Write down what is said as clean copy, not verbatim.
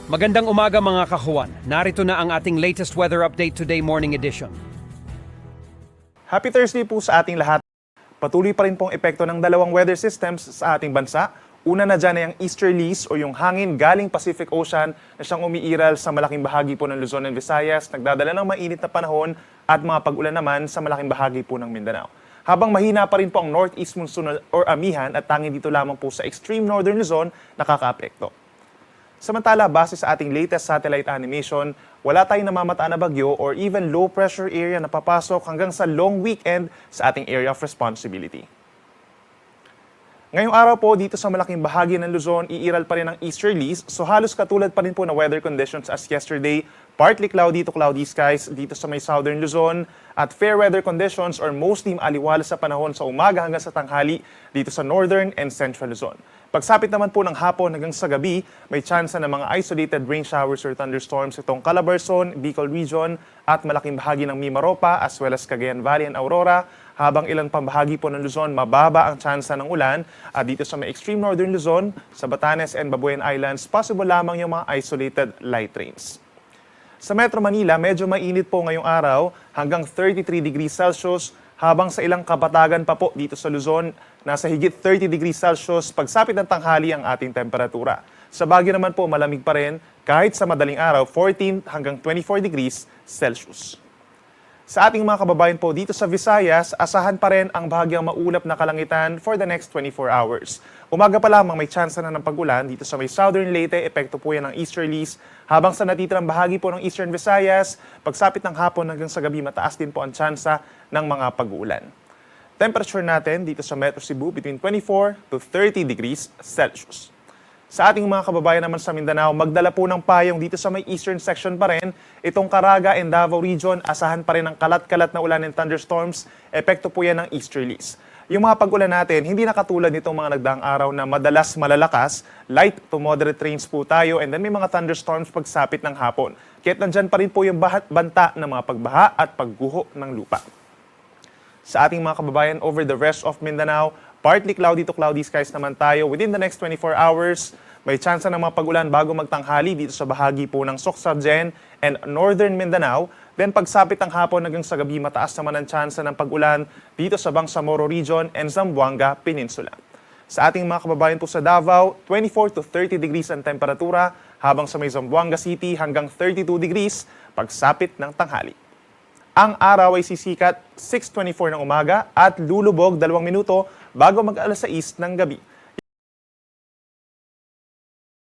Magandang umaga mga kahuan. Narito na ang ating latest weather update today morning edition. Happy Thursday po sa ating lahat. Patuloy pa rin pong epekto ng dalawang weather systems sa ating bansa. Una na dyan ay ang easterlies o yung hangin galing Pacific Ocean na siyang umiiral sa malaking bahagi po ng Luzon and Visayas, nagdadala ng mainit na panahon at mga pag-ulan naman sa malaking bahagi po ng Mindanao. Habang mahina pa rin po ang northeast monsoon or amihan at tanging dito lamang po sa extreme northern Luzon nakakaapekto. Samantala, base sa ating latest satellite animation, wala tayong namamataan na bagyo or even low pressure area na papasok hanggang sa long weekend sa ating area of responsibility. Ngayong araw po, dito sa malaking bahagi ng Luzon, iiral pa rin ang easterlies, so halos katulad pa rin po na weather conditions as yesterday, partly cloudy to cloudy skies dito sa may southern Luzon, at fair weather conditions or mostly aliwalas sa panahon sa umaga hanggang sa tanghali dito sa northern and central Luzon. Pagsapit naman po ng hapon hanggang sa gabi, may tsansa ng mga isolated rain showers or thunderstorms itong Calabarzon, Bicol Region at malaking bahagi ng Mimaropa as well as Cagayan Valley and Aurora, habang ilang pambahagi po ng Luzon mababa ang tsansa ng ulan at dito sa may extreme northern Luzon, sa Batanes and Babuyan Islands, possible lamang yung mga isolated light rains. Sa Metro Manila, medyo mainit po ngayong araw hanggang 33 degrees Celsius, habang sa ilang kabatagan pa po dito sa Luzon, nasa higit 30 degrees Celsius pagsapit ng tanghali ang ating temperatura. Sa Baguio naman po malamig pa rin kahit sa madaling araw 14 hanggang 24 degrees Celsius. Sa ating mga kababayan po dito sa Visayas, asahan pa rin ang bahagyang maulap na kalangitan for the next 24 hours. Umaga pa lamang may tsansa na ng pag-ulan dito sa may southern Leyte, epekto po yan ng easterlies. Habang sa natitirang bahagi po ng eastern Visayas, pagsapit ng hapon hanggang sa gabi mataas din po ang tsansa ng mga pag-uulan. Temperature natin dito sa Metro Cebu between 24 to 30 degrees Celsius. Sa ating mga kababayan naman sa Mindanao, magdala po ng payong dito sa may eastern section pa rin. Itong Caraga and Davao Region, asahan pa rin ng kalat-kalat na ulan and thunderstorms. Epekto po yan ng easterlies. Yung mga pag-ulan natin, hindi na katulad nitong mga nagdaang araw na madalas malalakas, light to moderate rains po tayo, and then may mga thunderstorms pagsapit ng hapon. Kaya't nandyan pa rin po yung banta ng mga pagbaha at pagguho ng lupa. Sa ating mga kababayan over the rest of Mindanao, partly cloudy to cloudy skies naman tayo within the next 24 hours. May tsansa ng mga pag-ulan bago magtanghali dito sa bahagi po ng Socsagen and northern Mindanao. Then pagsapit ng hapon hanggang sa gabi, mataas naman ang tsansa ng pag-ulan dito sa Bangsamoro Region and Zamboanga Peninsula. Sa ating mga kababayan po sa Davao, 24 to 30 degrees ang temperatura, habang sa may Zamboanga City hanggang 32 degrees pagsapit ng tanghali. Ang araw ay sisikat 6:24 ng umaga at lulubog 2 minuto bago mag-alas 6 ng gabi.